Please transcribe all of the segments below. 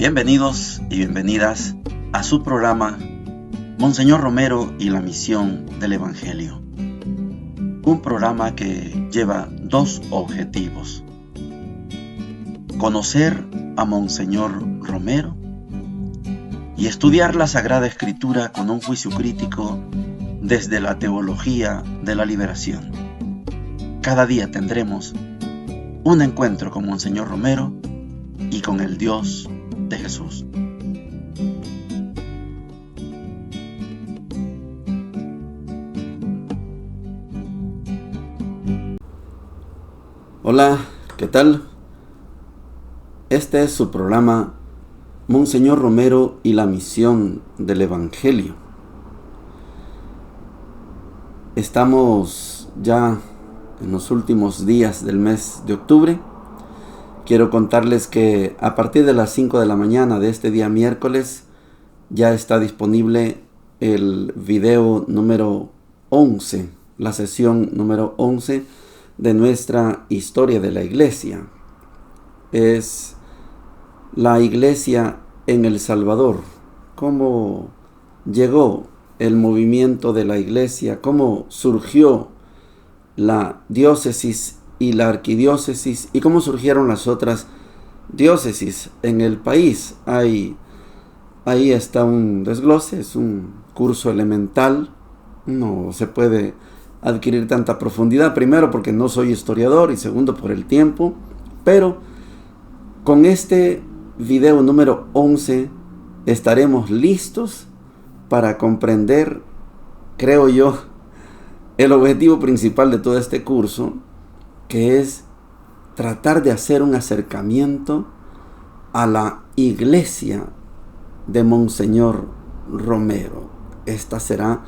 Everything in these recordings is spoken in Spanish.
Bienvenidos y bienvenidas a su programa Monseñor Romero y la misión del Evangelio. Un programa que lleva dos objetivos: conocer a Monseñor Romero y estudiar la Sagrada Escritura con un juicio crítico desde la teología de la liberación. Cada día tendremos un encuentro con Monseñor Romero y con el Dios de Jesús. Hola, ¿qué tal? Este es su programa Monseñor Romero y la misión del Evangelio. Estamos ya en los últimos días del mes de octubre. Quiero contarles que a partir de las 5 de la mañana de este día miércoles ya está disponible el video número 11, la sesión número 11 de nuestra historia de la iglesia. Es la iglesia en El Salvador, cómo llegó el movimiento de la iglesia, cómo surgió la diócesis y la arquidiócesis y cómo surgieron las otras diócesis en el país. Ahí está un desglose, es un curso elemental, no se puede adquirir tanta profundidad, primero porque no soy historiador y segundo por el tiempo, pero con este video número 11 estaremos listos para comprender, creo yo, el objetivo principal de todo este curso, que es tratar de hacer un acercamiento a la iglesia de Monseñor Romero. Esta será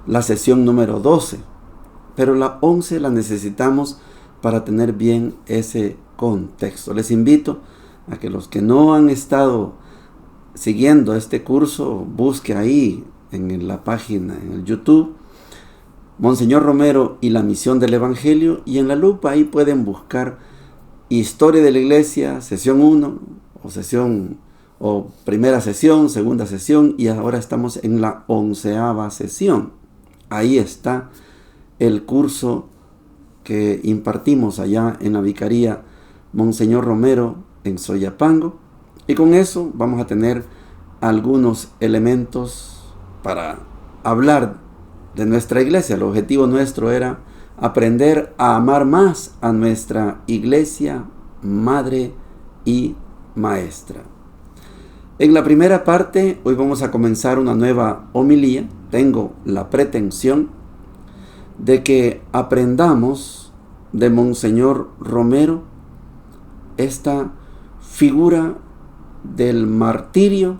la sesión número 12, pero la 11 la necesitamos para tener bien ese contexto. Les invito a que los que no han estado siguiendo este curso, busque ahí en la página, en el YouTube, Monseñor Romero y la misión del Evangelio, y en la lupa ahí pueden buscar Historia de la Iglesia, sesión 1, o primera sesión, segunda sesión, y ahora estamos en la 11ª sesión. Ahí está el curso que impartimos allá en la Vicaría Monseñor Romero en Soyapango, y con eso vamos a tener algunos elementos para hablar de nuestra iglesia. El objetivo nuestro era aprender a amar más a nuestra iglesia, madre y maestra. En la primera parte, hoy vamos a comenzar una nueva homilía. Tengo la pretensión de que aprendamos de Monseñor Romero esta figura del martirio,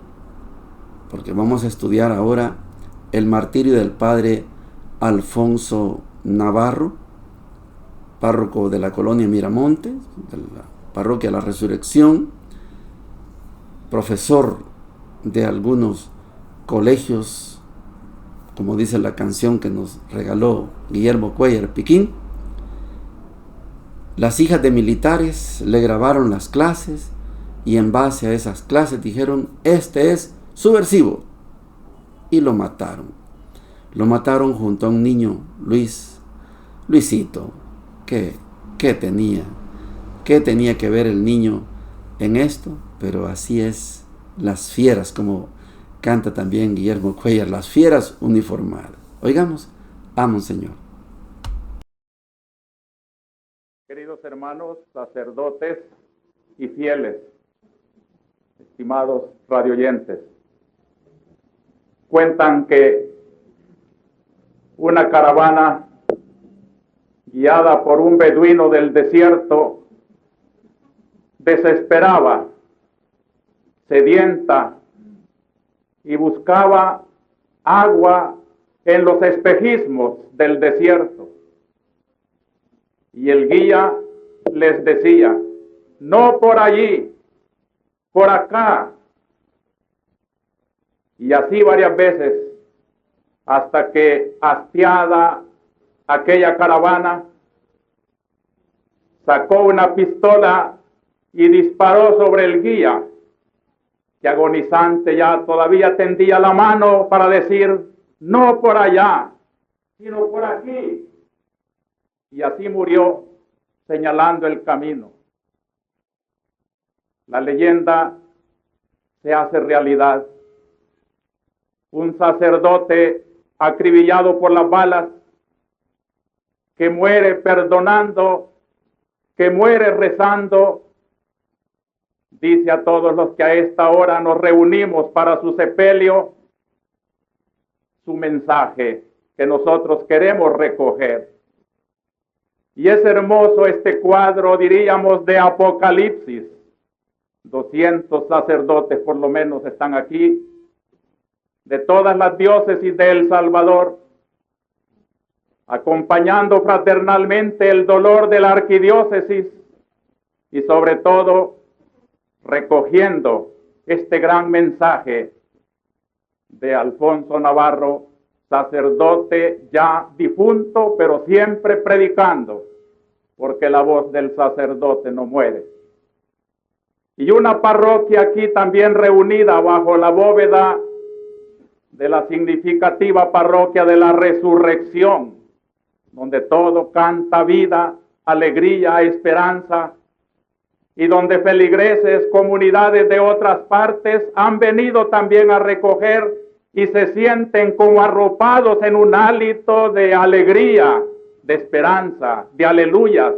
porque vamos a estudiar ahora el martirio del padre Alfonso Navarro, párroco de la colonia Miramontes, de la parroquia La Resurrección, profesor de algunos colegios, como dice la canción que nos regaló Guillermo Cuéllar Piquín. Las hijas de militares le grabaron las clases y en base a esas clases dijeron: este es subversivo, y lo mataron. Lo mataron junto a un niño, Luisito. ¿Qué tenía que ver el niño en esto? Pero así es, las fieras, como canta también Guillermo Cuéllar, las fieras uniformadas. Oigamos a Monseñor. Queridos hermanos, sacerdotes y fieles, estimados radioyentes, cuentan que una caravana guiada por un beduino del desierto desesperaba, sedienta, y buscaba agua en los espejismos del desierto. Y el guía les decía: no por allí, por acá. Y así varias veces, hasta que, hastiada aquella caravana, sacó una pistola y disparó sobre el guía, que agonizante ya todavía tendía la mano para decir, no por allá, sino por aquí. Y así murió, señalando el camino. La leyenda se hace realidad. Un sacerdote acribillado por las balas, que muere perdonando, que muere rezando, dice a todos los que a esta hora nos reunimos para su sepelio, su mensaje que nosotros queremos recoger. Y es hermoso este cuadro, diríamos, de Apocalipsis. 200 sacerdotes por lo menos están aquí, de todas las diócesis de El Salvador, acompañando fraternalmente el dolor de la arquidiócesis y sobre todo recogiendo este gran mensaje de Alfonso Navarro, sacerdote ya difunto, pero siempre predicando, porque la voz del sacerdote no muere. Y una parroquia aquí también reunida bajo la bóveda de la significativa parroquia de la Resurrección, donde todo canta vida, alegría, esperanza, y donde feligreses, comunidades de otras partes han venido también a recoger y se sienten como arropados en un hálito de alegría, de esperanza, de aleluyas,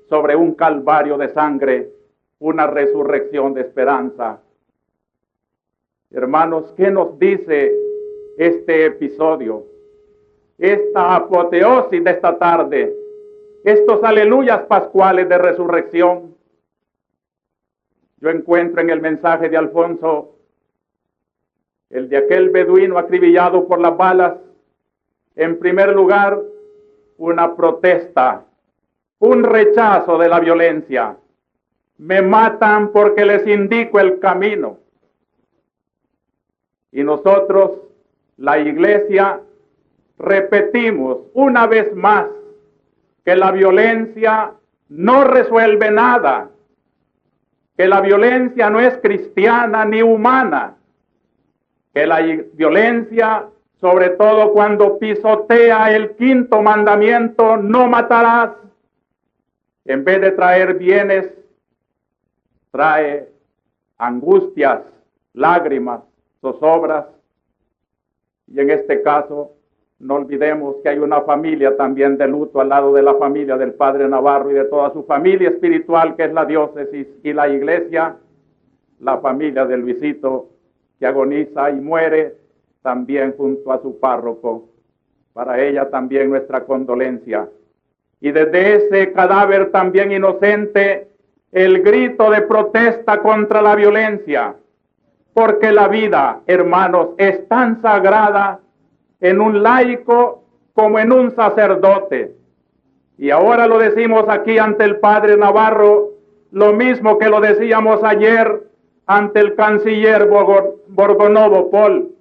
sobre un calvario de sangre, una resurrección de esperanza. Hermanos, ¿qué nos dice este episodio? Esta apoteosis de esta tarde, estos aleluyas pascuales de resurrección. Yo encuentro en el mensaje de Alfonso, el de aquel beduino acribillado por las balas, en primer lugar, una protesta, un rechazo de la violencia. Me matan porque les indico el camino. Y nosotros, la Iglesia, repetimos una vez más que la violencia no resuelve nada, que la violencia no es cristiana ni humana, que la violencia, sobre todo cuando pisotea el quinto mandamiento, no matarás, en vez de traer bienes, trae angustias, lágrimas, zozobras. Y en este caso, no olvidemos que hay una familia también de luto al lado de la familia del Padre Navarro y de toda su familia espiritual, que es la diócesis y la iglesia, la familia de Luisito, que agoniza y muere también junto a su párroco. Para ella también nuestra condolencia. Y desde ese cadáver también inocente, el grito de protesta contra la violencia, porque la vida, hermanos, es tan sagrada en un laico como en un sacerdote. Y ahora lo decimos aquí ante el Padre Navarro, lo mismo que lo decíamos ayer ante el canciller Borgonovo Paul.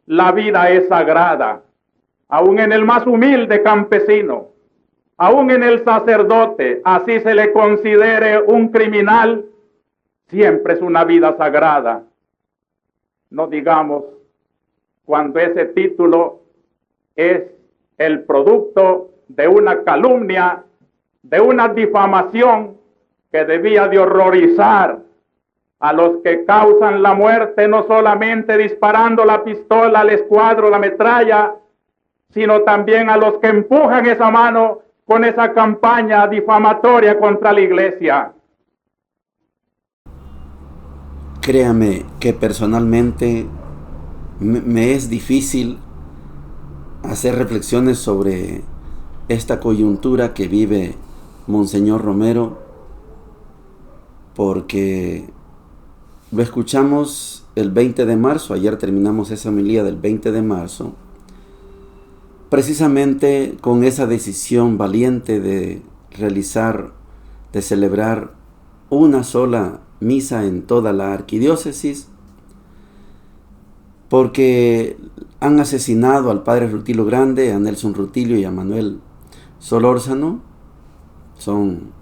La vida es sagrada, aún en el más humilde campesino, aún en el sacerdote, así se le considere un criminal, siempre es una vida sagrada. No digamos cuando ese título es el producto de una calumnia, de una difamación que debía de horrorizar a los que causan la muerte, no solamente disparando la pistola, el escuadro, la metralla, sino también a los que empujan esa mano con esa campaña difamatoria contra la iglesia. Créame que personalmente me es difícil hacer reflexiones sobre esta coyuntura que vive Monseñor Romero, porque lo escuchamos el 20 de marzo, ayer terminamos esa homilía del 20 de marzo, precisamente con esa decisión valiente de realizar, de celebrar una sola misa en toda la arquidiócesis, porque han asesinado al padre Rutilio Grande, a Nelson Rutilio y a Manuel Solórzano. Son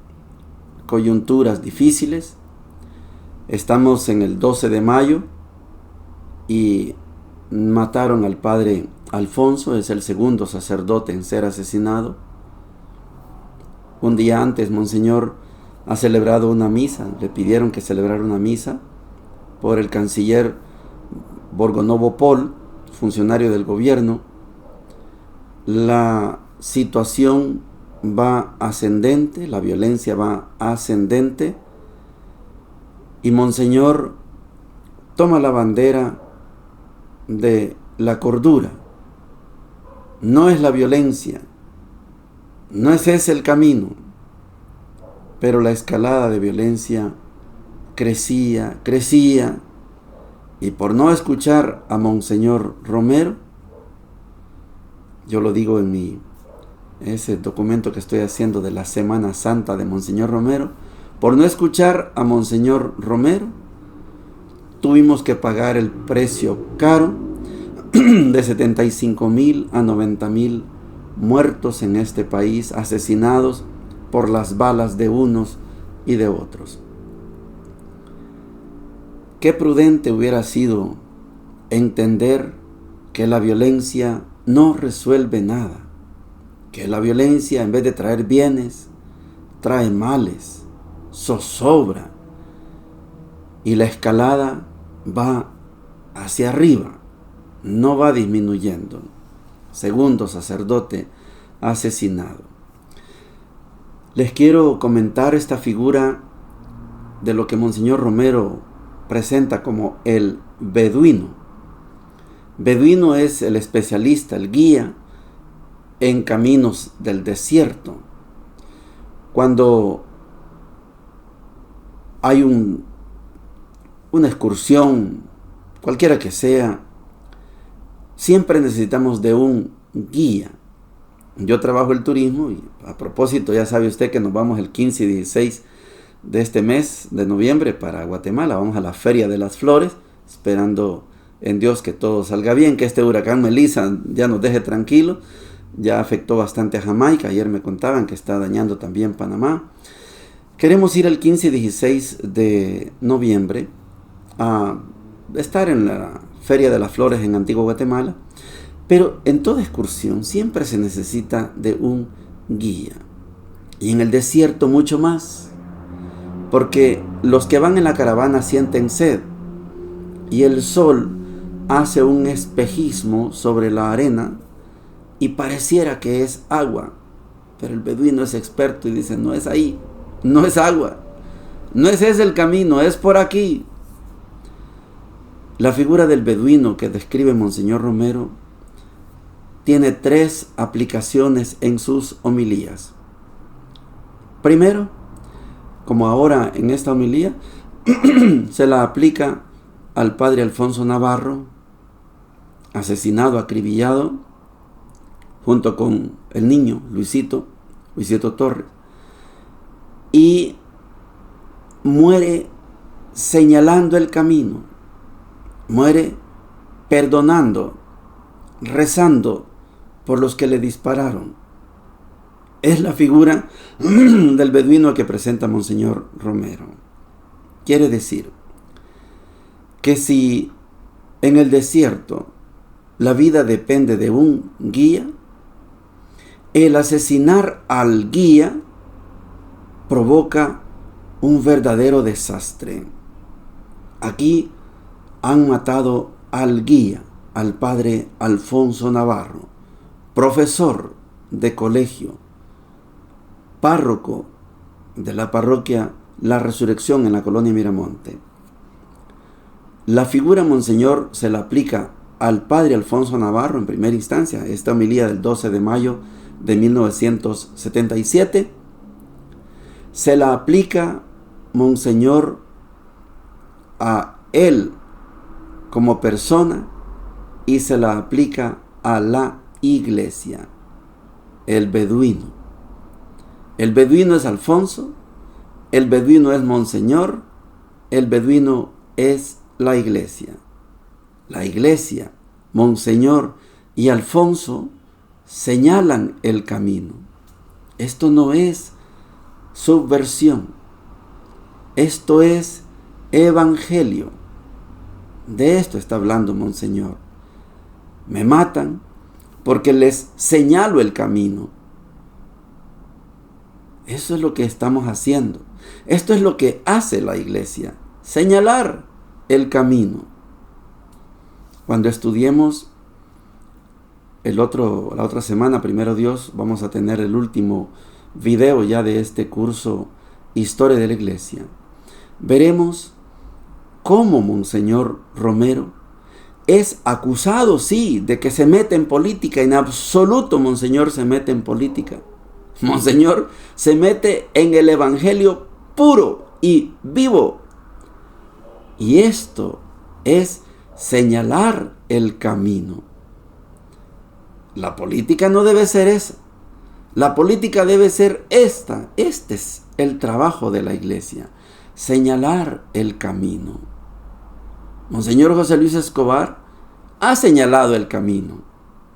coyunturas difíciles. Estamos en el 12 de mayo, y mataron al padre Alfonso, es el segundo sacerdote en ser asesinado. Un día antes, Monseñor ha celebrado una misa, le pidieron que celebrara una misa por el canciller Borgonovo Paul, funcionario del gobierno. La situación va ascendente, la violencia va ascendente, y Monseñor toma la bandera de la cordura. No es la violencia, no es ese el camino, pero la escalada de violencia crecía, y por no escuchar a Monseñor Romero, yo lo digo en ese documento que estoy haciendo de la Semana Santa de Monseñor Romero, por no escuchar a Monseñor Romero, tuvimos que pagar el precio caro de 75,000 a 90,000 muertos en este país, asesinados por las balas de unos y de otros. Qué prudente hubiera sido entender que la violencia no resuelve nada, que la violencia, en vez de traer bienes, trae males, zozobra, y la escalada va hacia arriba, no va disminuyendo. Segundo sacerdote asesinado. Les quiero comentar esta figura de lo que Monseñor Romero presenta como el beduino. Beduino es el especialista, el guía en caminos del desierto. Cuando hay una excursión, cualquiera que sea, siempre necesitamos de un guía. Yo trabajo el turismo y a propósito, ya sabe usted que nos vamos el 15 y 16 de este mes de noviembre para Guatemala. Vamos a la Feria de las Flores, esperando en Dios que todo salga bien, que este huracán Melissa ya nos deje tranquilo. Ya afectó bastante a Jamaica, ayer me contaban que está dañando también Panamá. Queremos ir el 15 y 16 de noviembre a estar en la Feria de las Flores en Antigua Guatemala, pero en toda excursión siempre se necesita de un guía, y en el desierto mucho más, porque los que van en la caravana sienten sed, y el sol hace un espejismo sobre la arena, y pareciera que es agua, pero el beduino es experto y dice, no es ahí, no es agua, no es ese el camino, es por aquí. La figura del beduino que describe Monseñor Romero tiene 3 aplicaciones en sus homilías. Primero, como ahora en esta homilía, se la aplica al padre Alfonso Navarro, asesinado, acribillado, junto con el niño Luisito Torres, y muere señalando el camino, muere perdonando, rezando por los que le dispararon. Es la figura del beduino que presenta Monseñor Romero. Quiere decir que si en el desierto la vida depende de un guía, el asesinar al guía provoca un verdadero desastre. Aquí han matado al guía, al padre Alfonso Navarro, profesor de colegio, párroco de la parroquia La Resurrección en la colonia Miramonte. La figura Monseñor se la aplica al padre Alfonso Navarro en primera instancia, esta homilía del 12 de mayo de 1977. Se la aplica Monseñor a él como persona y se la aplica a la iglesia. El beduino. El beduino es Alfonso, el beduino es Monseñor, el beduino es la iglesia. La iglesia, Monseñor y Alfonso señalan el camino. Esto no es subversión, esto es evangelio. De esto está hablando Monseñor. Me matan porque les señalo el camino. Eso es lo que estamos haciendo. Esto es lo que hace la iglesia. Señalar el camino. Cuando estudiemos la otra semana, primero Dios, vamos a tener el último video ya de este curso Historia de la Iglesia. Veremos cómo Monseñor Romero es acusado, sí, de que se mete en política. En absoluto Monseñor se mete en política. Monseñor se mete en el evangelio puro y vivo. Y esto es señalar el camino. La política no debe ser esa. La política debe ser esta. Este es el trabajo de la iglesia. Señalar el camino. Monseñor José Luis Escobar ha señalado el camino.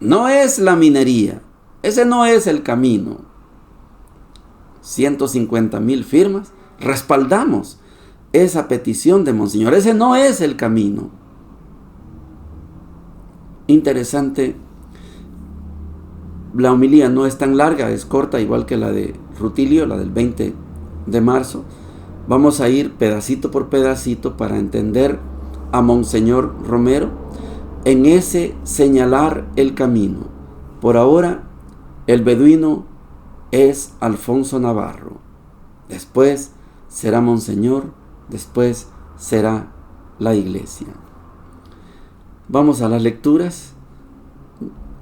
No es la minería. Ese no es el camino. 150,000 firmas. Respaldamos esa petición de Monseñor. Ese no es el camino. Interesante. La homilía no es tan larga, es corta, igual que la de Rutilio, la del 20 de marzo. Vamos a ir pedacito por pedacito para entender a Monseñor Romero en ese señalar el camino. Por ahora, el beduino es Alfonso Navarro. Después será Monseñor, después será la iglesia. Vamos a las lecturas.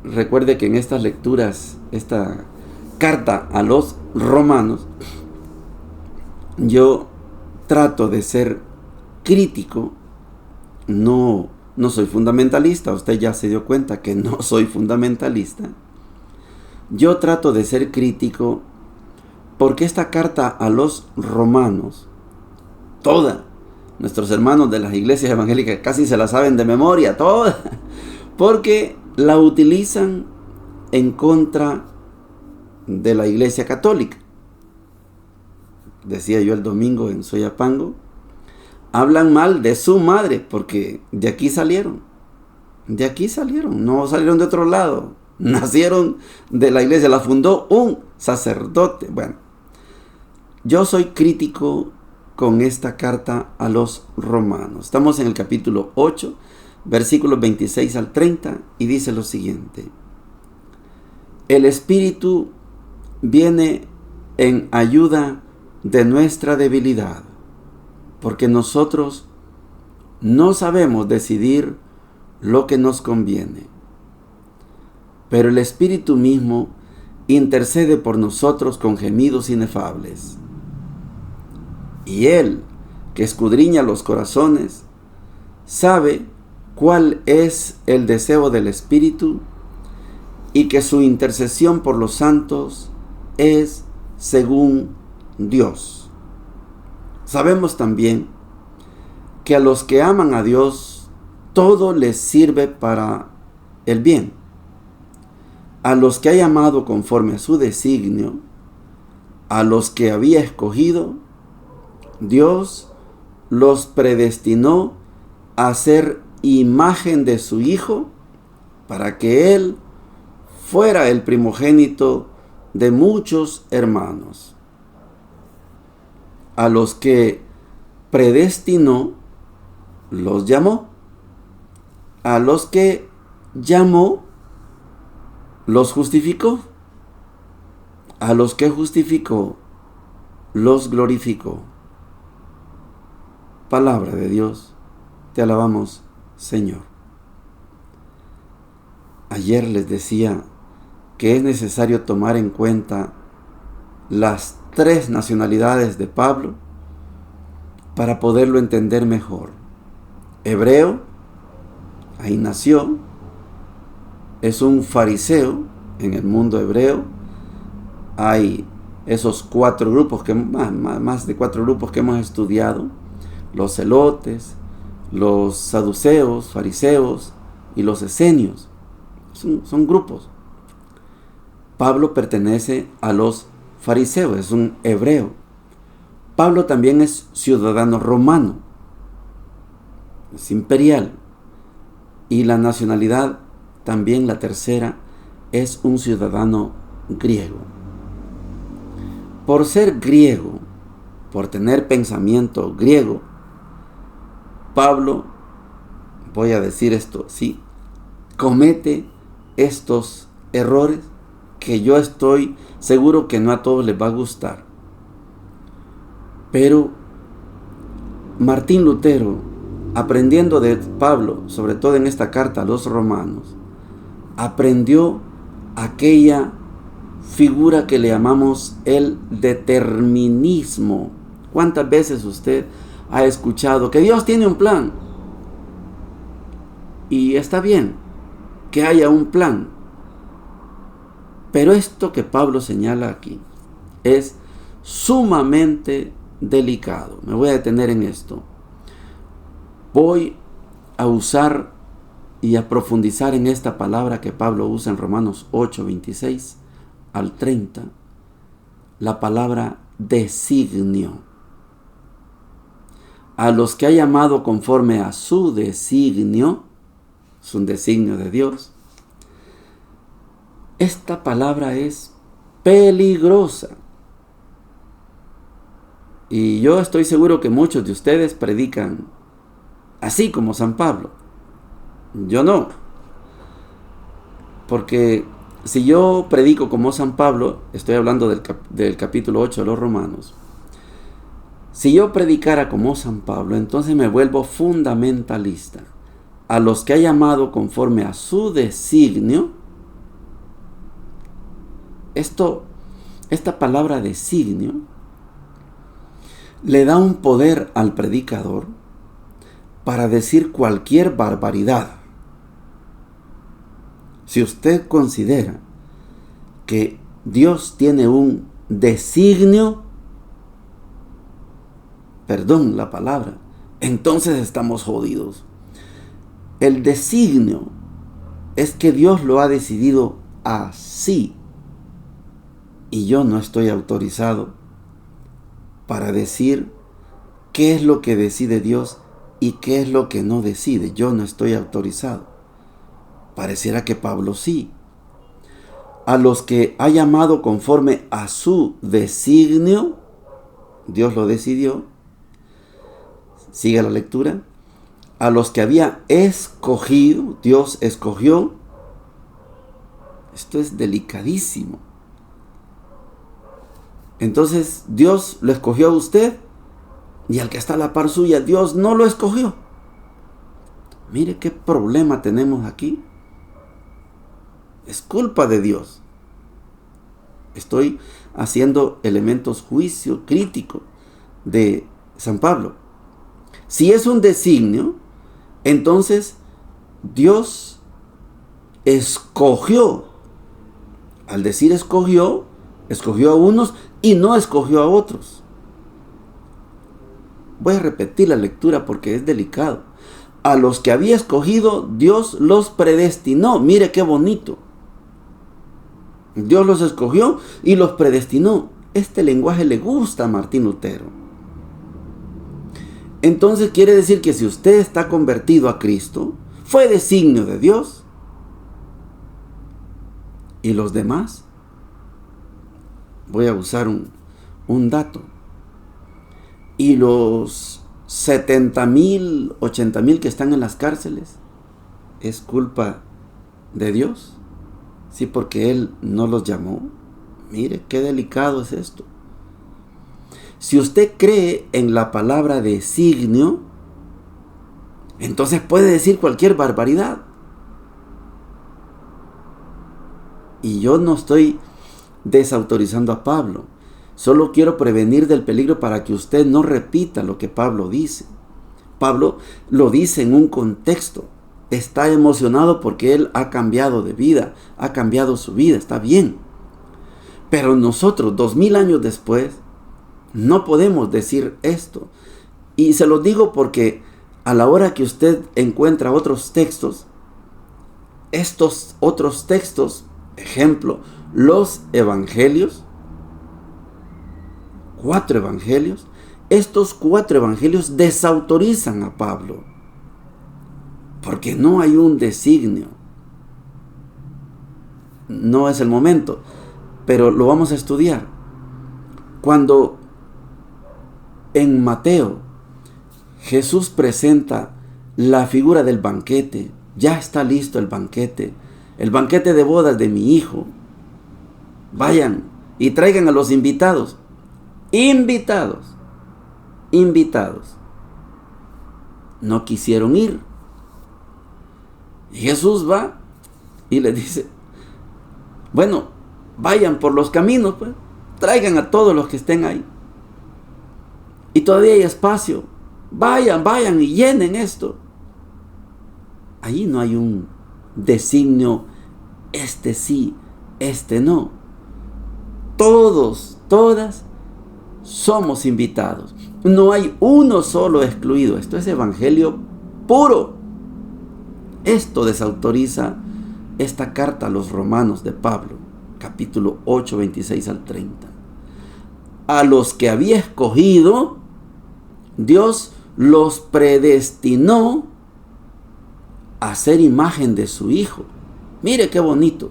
Recuerde que en estas lecturas, esta carta a los romanos, yo trato de ser crítico. No soy fundamentalista. Usted ya se dio cuenta que no soy fundamentalista. Yo trato de ser crítico porque esta carta a los romanos, toda, nuestros hermanos de las iglesias evangélicas casi se la saben de memoria, toda, porque la utilizan en contra de la iglesia católica. Decía yo el domingo en Soyapango, hablan mal de su madre porque de aquí salieron, no salieron de otro lado, nacieron de la iglesia, la fundó un sacerdote. Bueno, yo soy crítico con esta carta a los romanos. Estamos en el capítulo 8, versículos 26 al 30, y dice lo siguiente: el Espíritu viene en ayuda de nuestra debilidad, porque nosotros no sabemos decidir lo que nos conviene, pero el Espíritu mismo intercede por nosotros con gemidos inefables. Y Él, que escudriña los corazones, sabe cuál es el deseo del Espíritu, y que su intercesión por los santos es según Dios. Sabemos también que a los que aman a Dios, todo les sirve para el bien. A los que ha llamado conforme a su designio, a los que había escogido, Dios los predestinó a ser imagen de su Hijo, para que Él fuera el primogénito de muchos hermanos. A los que predestinó, los llamó. A los que llamó, los justificó. A los que justificó, los glorificó. Palabra de Dios, te alabamos, Señor. Ayer les decía que es necesario tomar en cuenta las 3 nacionalidades de Pablo para poderlo entender mejor. Hebreo, ahí nació, es un fariseo en el mundo hebreo. Hay esos 4 grupos, más de 4 grupos que hemos estudiado: los celotes, los saduceos, fariseos y los esenios. Son grupos. Pablo pertenece a los fariseos, es un hebreo. Pablo también es ciudadano romano, es imperial, Y la nacionalidad, también la tercera, es un ciudadano griego. Por ser griego, por tener pensamiento griego, Pablo, voy a decir esto, sí, comete estos errores que yo estoy seguro que no a todos les va a gustar. Pero Martín Lutero, aprendiendo de Pablo, sobre todo en esta carta a los romanos, aprendió aquella figura que le llamamos el determinismo. ¿Cuántas veces usted ha escuchado que Dios tiene un plan? Y está bien que haya un plan, pero esto que Pablo señala aquí es sumamente delicado. Me voy a detener en esto. Voy a usar y a profundizar en esta palabra que Pablo usa en Romanos 8, 26 al 30, la palabra designio. A los que ha llamado conforme a su designio, es un designio de Dios. Esta palabra es peligrosa. Y yo estoy seguro que muchos de ustedes predican así como San Pablo. Yo no. Porque si yo predico como San Pablo, estoy hablando del capítulo 8 de los Romanos. Si yo predicara como San Pablo, entonces me vuelvo fundamentalista. A los que ha llamado conforme a su designio. Esta palabra designio le da un poder al predicador para decir cualquier barbaridad. Si usted considera que Dios tiene un designio, perdón la palabra, entonces estamos jodidos. El designio es que Dios lo ha decidido así. Y yo no estoy autorizado para decir qué es lo que decide Dios y qué es lo que no decide. Yo no estoy autorizado. Pareciera que Pablo sí. A los que ha llamado conforme a su designio, Dios lo decidió. Sigue la lectura. A los que había escogido, Dios escogió. Esto es delicadísimo. Entonces Dios lo escogió a usted y al que está a la par suya, Dios no lo escogió. Mire qué problema tenemos aquí. Es culpa de Dios. Estoy haciendo elementos juicio crítico de San Pablo. Si es un designio, entonces Dios escogió. Al decir escogió a unos y no escogió a otros. Voy a repetir la lectura porque es delicado. A los que había escogido, Dios los predestinó. Mire qué bonito. Dios los escogió y los predestinó. Este lenguaje le gusta a Martín Lutero. Entonces quiere decir que si usted está convertido a Cristo, fue designio de Dios. ¿Y los demás? Voy a usar un dato. Y los 70,000, 80,000 que están en las cárceles, ¿es culpa de Dios? Sí, porque Él no los llamó. Mire, qué delicado es esto. Si usted cree en la palabra designio, entonces puede decir cualquier barbaridad. Y yo no estoy desautorizando a Pablo. Solo quiero prevenir del peligro para que usted no repita lo que Pablo dice. Pablo lo dice en un contexto. Está emocionado porque él ha cambiado de vida, ha cambiado su vida, está bien. Pero nosotros, 2000 años después, no podemos decir esto. Y se lo digo porque a la hora que usted encuentra otros textos, estos otros textos, ejemplo, los evangelios, 4 evangelios, estos 4 evangelios desautorizan a Pablo. porque no hay un designio. No es el momento, pero lo vamos a estudiar. Cuando en Mateo Jesús presenta la figura del banquete, ya está listo el banquete de bodas de mi hijo. Vayan y traigan a los invitados. Invitados. No quisieron ir. Y Jesús va y le dice, bueno, vayan por los caminos, pues, traigan a todos los que estén ahí. Y todavía hay espacio. Vayan y llenen esto. Ahí no hay un designio, este sí, este no. Todas somos invitados. No hay uno solo excluido. Esto es evangelio puro. Esto desautoriza esta carta a los romanos de Pablo, capítulo 8, 26 al 30. A los que había escogido, Dios los predestinó a ser imagen de su Hijo. Mire qué bonito.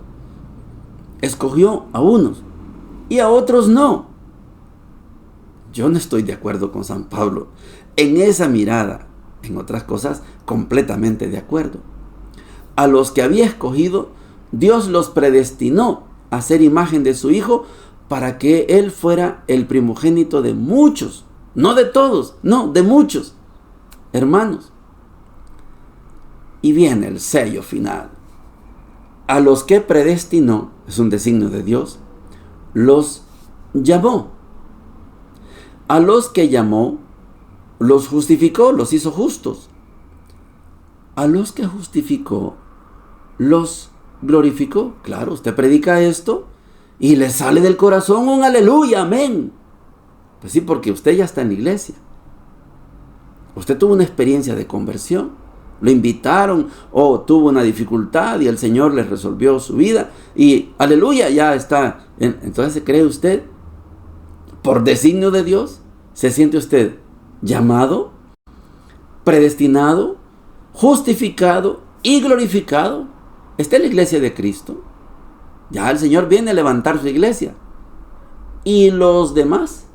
Escogió a unos y a otros no. Yo no estoy de acuerdo con San Pablo en esa mirada. En otras cosas, completamente de acuerdo. A los que había escogido, Dios los predestinó a ser imagen de su Hijo para que Él fuera el primogénito de muchos. No de todos, no, de muchos hermanos. Y viene el sello final. A los que predestinó, es un designio de Dios, los llamó. A los que llamó, los justificó, los hizo justos. A los que justificó, los glorificó. Claro, usted predica esto y le sale del corazón un aleluya, amén. Pues sí, porque usted ya está en la iglesia. Usted tuvo una experiencia de conversión. Lo invitaron o tuvo una dificultad y el Señor le resolvió su vida. Y aleluya, ya está. Entonces, ¿se cree usted? Por designio de Dios, ¿se siente usted llamado, predestinado, justificado y glorificado? Está en la iglesia de Cristo. Ya el Señor viene a levantar su iglesia. ¿Y los demás?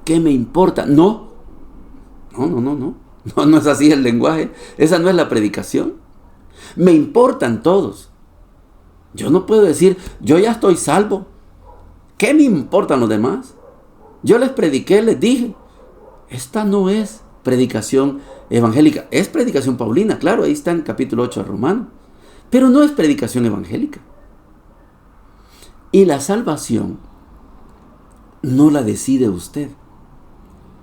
¿Qué me importa? No es así el lenguaje. Esa no es la predicación. Me importan todos. Yo no puedo decir, yo ya estoy salvo. ¿Qué me importan los demás? Yo les prediqué, les dije. Esta no es predicación evangélica. Es predicación paulina, claro, ahí está en el capítulo 8 de Romanos. Pero no es predicación evangélica. Y la salvación no la decide usted.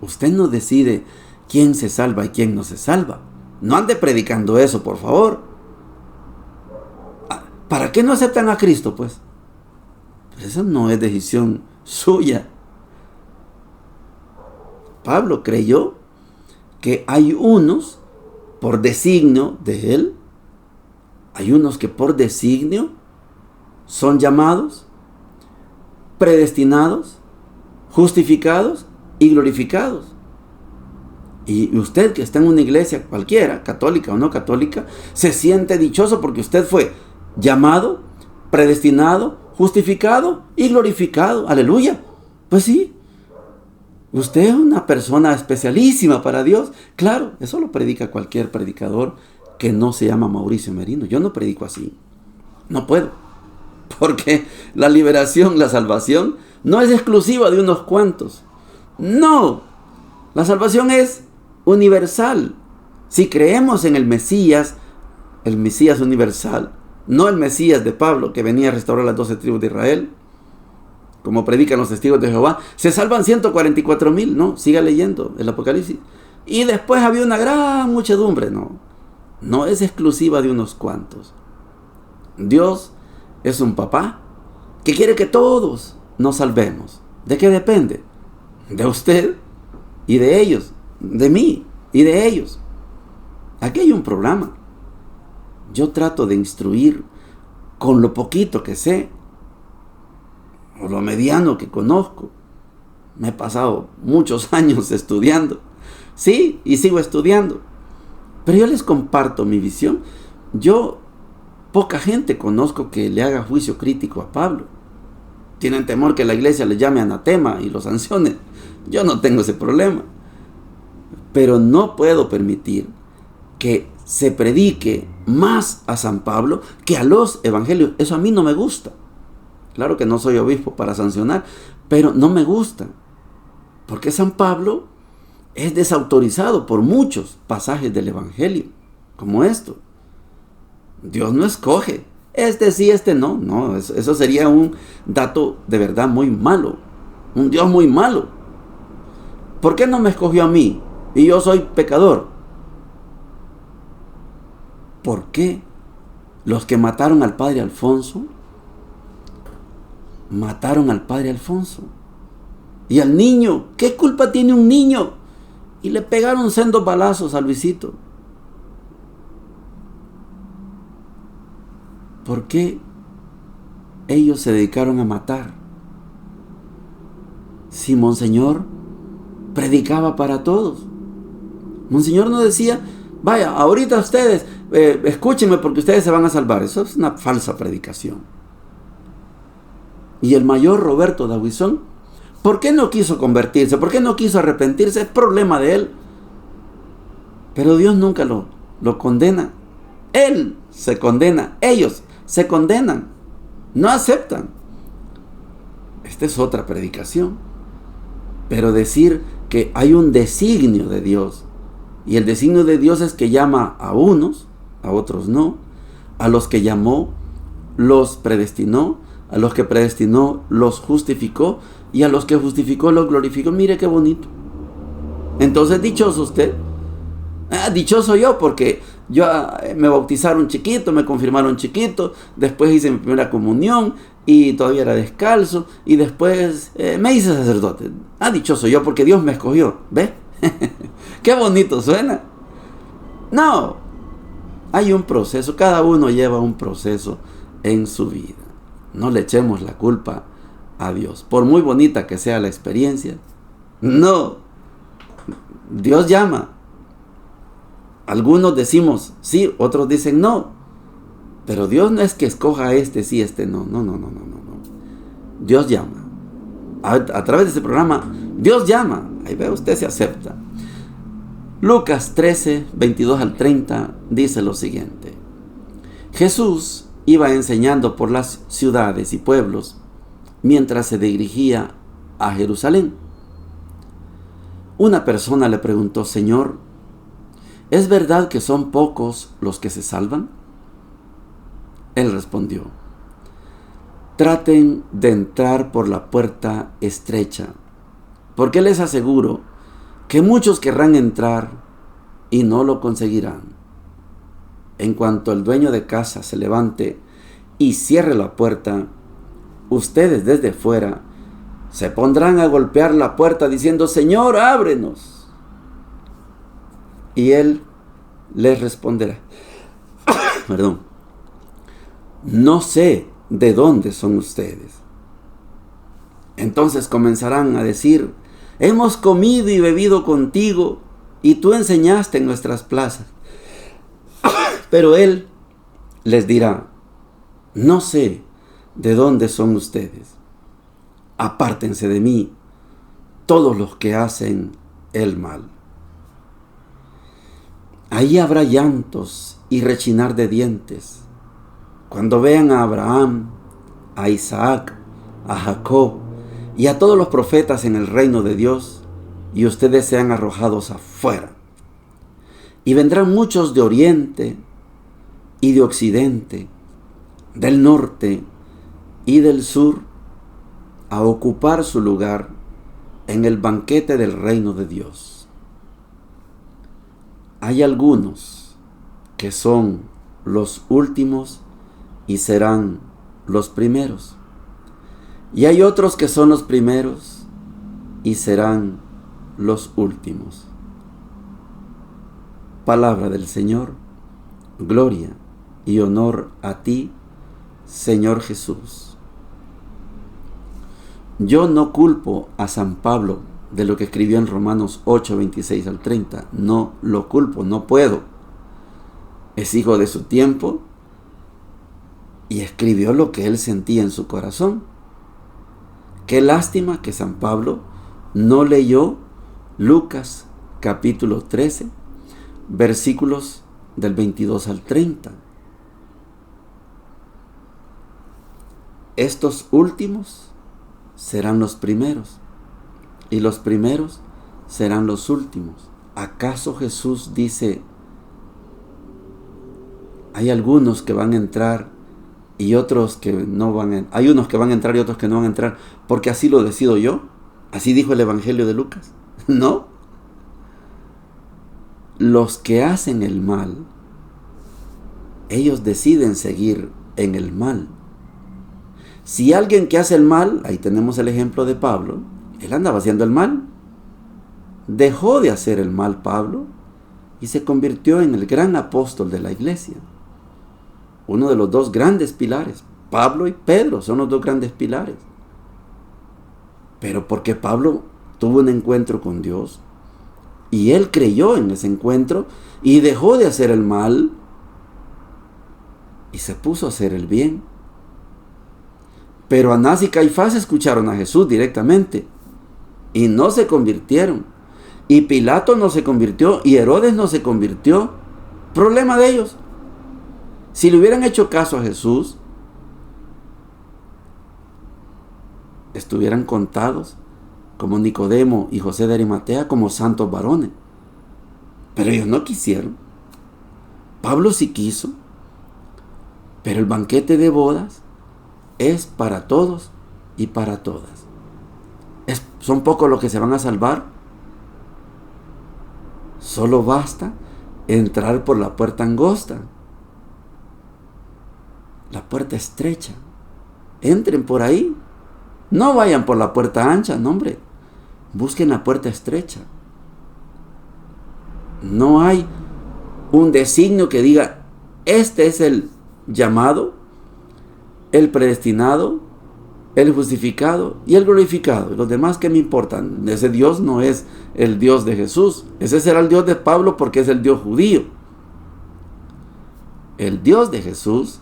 Usted no decide quién se salva y quién no se salva. No ande predicando eso, por favor. ¿Para qué no aceptan a Cristo, pues? Pero esa no es decisión suya. Pablo creyó que hay unos por designio de él. Hay unos que por designio son llamados, predestinados, justificados y glorificados. Y usted que está en una iglesia cualquiera, católica o no católica, se siente dichoso porque usted fue llamado, predestinado, justificado y glorificado. Aleluya. Pues sí. Usted es una persona especialísima para Dios. Claro, eso lo predica cualquier predicador que no se llama Mauricio Merino. Yo no predico así. No puedo. Porque la liberación, la salvación, no es exclusiva de unos cuantos. No. La salvación es universal. Si creemos en el Mesías universal, no el Mesías de Pablo que venía a restaurar las 12 tribus de Israel, como predican los testigos de Jehová, se salvan 144,000, ¿no? Siga leyendo el Apocalipsis. Y después había una gran muchedumbre, no es exclusiva de unos cuantos. Dios es un papá que quiere que todos nos salvemos. ¿De qué depende? De usted y de ellos, de mí y de ellos. Aquí hay un programa. Yo trato de instruir con lo poquito que sé, o lo mediano que conozco. Me he pasado muchos años estudiando. Sí, y sigo estudiando. Pero yo les comparto mi visión. Poca gente conozco que le haga juicio crítico a Pablo. Tienen temor que la iglesia le llame anatema y lo sancione. Yo no tengo ese problema. Pero no puedo permitir que se predique más a San Pablo que a los evangelios. Eso a mí no me gusta. Claro que no soy obispo para sancionar, pero no me gusta. Porque San Pablo es desautorizado por muchos pasajes del evangelio, como esto. Dios no escoge, este sí, este no. No, eso sería un dato de verdad muy malo. Un Dios muy malo. ¿Por qué no me escogió a mí? Y yo soy pecador. ¿Por qué los que mataron al padre Alfonso mataron al padre Alfonso? Y al niño, ¿qué culpa tiene un niño? Y le pegaron sendos balazos a Luisito. ¿Por qué ellos se dedicaron a matar? Si Monseñor predicaba para todos. Monseñor no decía, vaya, ahorita ustedes, escúchenme porque ustedes se van a salvar. Eso es una falsa predicación. Y el mayor Roberto D'Aubuisson, ¿por qué no quiso convertirse? ¿Por qué no quiso arrepentirse? Es problema de él. Pero Dios nunca lo condena. Él se condena. Ellos se condenan. No aceptan. Esta es otra predicación. Pero decir que hay un designio de Dios. Y el designio de Dios es que llama a unos, a otros no. A los que llamó, los predestinó. A los que predestinó, los justificó. Y a los que justificó, los glorificó. Mire qué bonito. Entonces, dichoso usted. Dichoso yo, porque yo me bautizaron chiquito, me confirmaron chiquito, después hice mi primera comunión y todavía era descalzo, y después me hice sacerdote. Dichoso yo, porque Dios me escogió. ¿Ve? Qué bonito suena. No, hay un proceso, cada uno lleva un proceso en su vida. No le echemos la culpa a Dios, por muy bonita que sea la experiencia. No, Dios llama. Algunos decimos sí, otros dicen no. Pero Dios no es que escoja este sí, este no. No. Dios llama. A través de este programa, Dios llama. Ahí ve usted, se acepta. Lucas 13, 22 al 30 dice lo siguiente. Jesús iba enseñando por las ciudades y pueblos mientras se dirigía a Jerusalén. Una persona le preguntó, Señor, ¿es verdad que son pocos los que se salvan? Él respondió, traten de entrar por la puerta estrecha, porque les aseguro que muchos querrán entrar y no lo conseguirán. En cuanto el dueño de casa se levante y cierre la puerta, ustedes desde fuera se pondrán a golpear la puerta diciendo, Señor, ábrenos. Y él les responderá, perdón, no sé de dónde son ustedes. Entonces comenzarán a decir, hemos comido y bebido contigo y tú enseñaste en nuestras plazas. Pero él les dirá, no sé de dónde son ustedes. Apártense de mí, todos los que hacen el mal. Ahí habrá llantos y rechinar de dientes, cuando vean a Abraham, a Isaac, a Jacob y a todos los profetas en el reino de Dios, y ustedes sean arrojados afuera. Y vendrán muchos de oriente y de occidente, del norte y del sur, a ocupar su lugar en el banquete del reino de Dios. Hay algunos que son los últimos y serán los primeros. Y hay otros que son los primeros y serán los últimos. Palabra del Señor. Gloria y honor a ti, Señor Jesús. Yo no culpo a San Pablo de lo que escribió en Romanos 8, 26 al 30. No lo culpo, no puedo. es hijo de su tiempo y escribió lo que él sentía en su corazón. Qué lástima que San Pablo no leyó Lucas capítulo 13, versículos del 22 al 30. Estos últimos serán los primeros y los primeros serán los últimos. ¿Acaso Jesús dice, hay algunos que van a entrar y otros que no van a entrar? Hay unos que van a entrar y otros que no van a entrar porque así lo decido yo? ¿Así dijo el Evangelio de Lucas? No. Los que hacen el mal, ellos deciden seguir en el mal. Si alguien que hace el mal, ahí tenemos el ejemplo de Pablo, él andaba haciendo el mal. Dejó de hacer el mal Pablo y se convirtió en el gran apóstol de la iglesia. Uno de los dos grandes pilares, Pablo y Pedro, son los dos grandes pilares. Pero porque Pablo tuvo un encuentro con Dios y él creyó en ese encuentro y dejó de hacer el mal y se puso a hacer el bien. Pero Anás y Caifás escucharon a Jesús directamente y no se convirtieron. Y Pilato no se convirtió y Herodes no se convirtió. Problema de ellos. Si le hubieran hecho caso a Jesús, estuvieran contados como Nicodemo y José de Arimatea como santos varones. Pero ellos no quisieron. Pablo sí quiso. Pero el banquete de bodas es para todos y para todas. Son pocos los que se van a salvar. Solo basta entrar por la puerta angosta, la puerta estrecha. Entren por ahí. No vayan por la puerta ancha, no, hombre. Busquen la puerta estrecha. No hay un designio que diga, este es el llamado, el predestinado, el justificado y el glorificado. Y los demás, ¿qué me importan? Ese Dios no es el Dios de Jesús. Ese será el Dios de Pablo porque es el Dios judío. El Dios de Jesús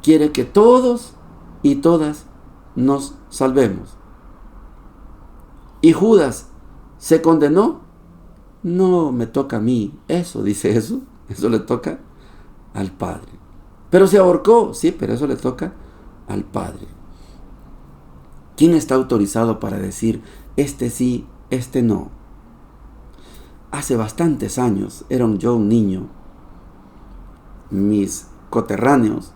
quiere que todos y todas nos salvemos. ¿Y Judas se condenó? No me toca a mí. Eso dice eso. Eso le toca al Padre. Pero se ahorcó. Sí, pero eso le toca al Padre. ¿Quién está autorizado para decir este sí, este no? Hace bastantes años, era yo un niño, mis coterráneos,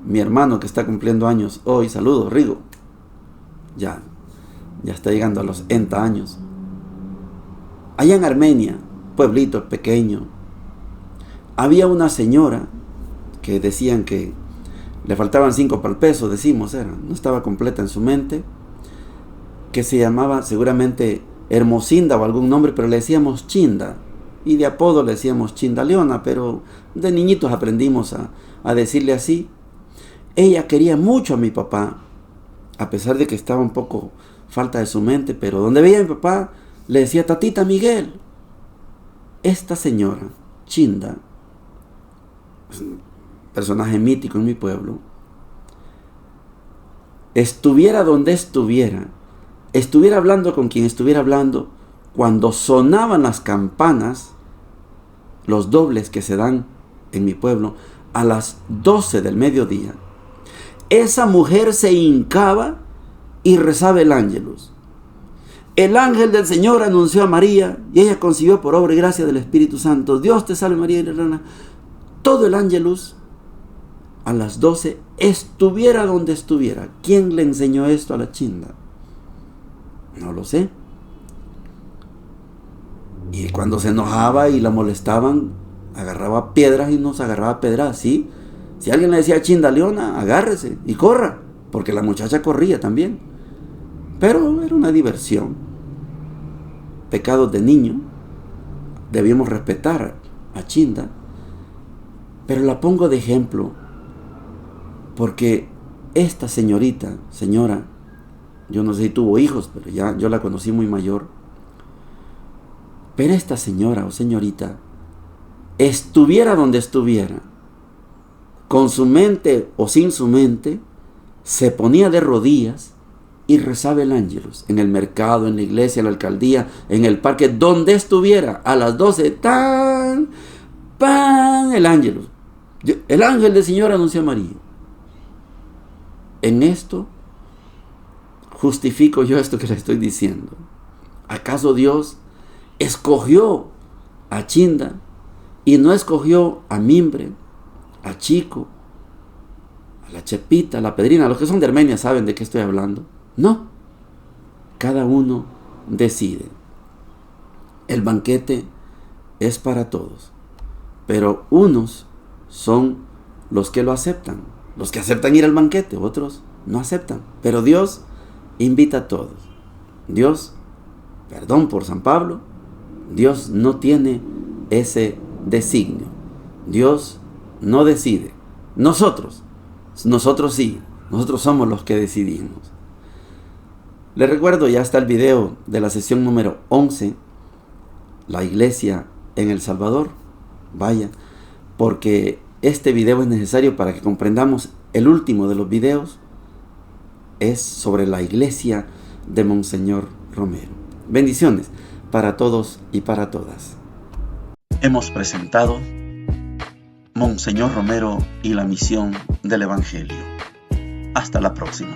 mi hermano que está cumpliendo años hoy, saludos Rigo, ya está llegando a los 80 años. Allá en Armenia, pueblito pequeño, había una señora que decían que le faltaban 5 para el peso, decimos, no estaba completa en su mente, que se llamaba seguramente Hermosinda o algún nombre, pero le decíamos Chinda, y de apodo le decíamos Chindaleona, pero de niñitos aprendimos a decirle así. Ella quería mucho a mi papá, a pesar de que estaba un poco falta de su mente, pero donde veía a mi papá, le decía Tatita Miguel. Esta señora, Chinda, personaje mítico en mi pueblo, estuviera donde estuviera hablando con quien estuviera hablando, cuando sonaban las campanas, los dobles que se dan en mi pueblo, a las 12 del mediodía, esa mujer se hincaba y rezaba el ángelus. El ángel del Señor anunció a María y ella concibió por obra y gracia del Espíritu Santo. Dios te salve María, todo el ángelus a las 12, estuviera donde estuviera. ¿Quién le enseñó esto a la Chinda? No lo sé. Y cuando se enojaba y la molestaban, agarraba piedras y nos agarraba pedradas, ¿sí? Si alguien le decía Chinda Leona, agárrese y corra, porque la muchacha corría también. Pero era una diversión. Pecados de niño. Debíamos respetar a Chinda. Pero la pongo de ejemplo porque esta señora, yo no sé si tuvo hijos, pero ya yo la conocí muy mayor. Pero esta señora o señorita estuviera donde estuviera, con su mente o sin su mente, se ponía de rodillas y rezaba el Ángelus, en el mercado, en la iglesia, en la alcaldía, en el parque, donde estuviera, a las 12, ¡tan! ¡Pan! El Ángelus. El ángel del Señor anunció a María. En esto justifico yo esto que le estoy diciendo. ¿Acaso Dios escogió a Chinda y no escogió a Mimbre, a Chico, a la Chepita, a la Pedrina? Los que son de Armenia saben de qué estoy hablando. No, cada uno decide. El banquete es para todos, pero unos son los que lo aceptan, los que aceptan ir al banquete, otros no aceptan, pero Dios invita a todos. Dios, perdón por San Pablo, Dios no tiene ese designio. Dios no decide. Nosotros sí, nosotros somos los que decidimos. Les recuerdo, ya está el video de la sesión número 11, la iglesia en El Salvador. Vaya, porque este video es necesario para que comprendamos el último de los videos. Es sobre la iglesia de Monseñor Romero. Bendiciones para todos y para todas. Hemos presentado Monseñor Romero y la misión del Evangelio. Hasta la próxima.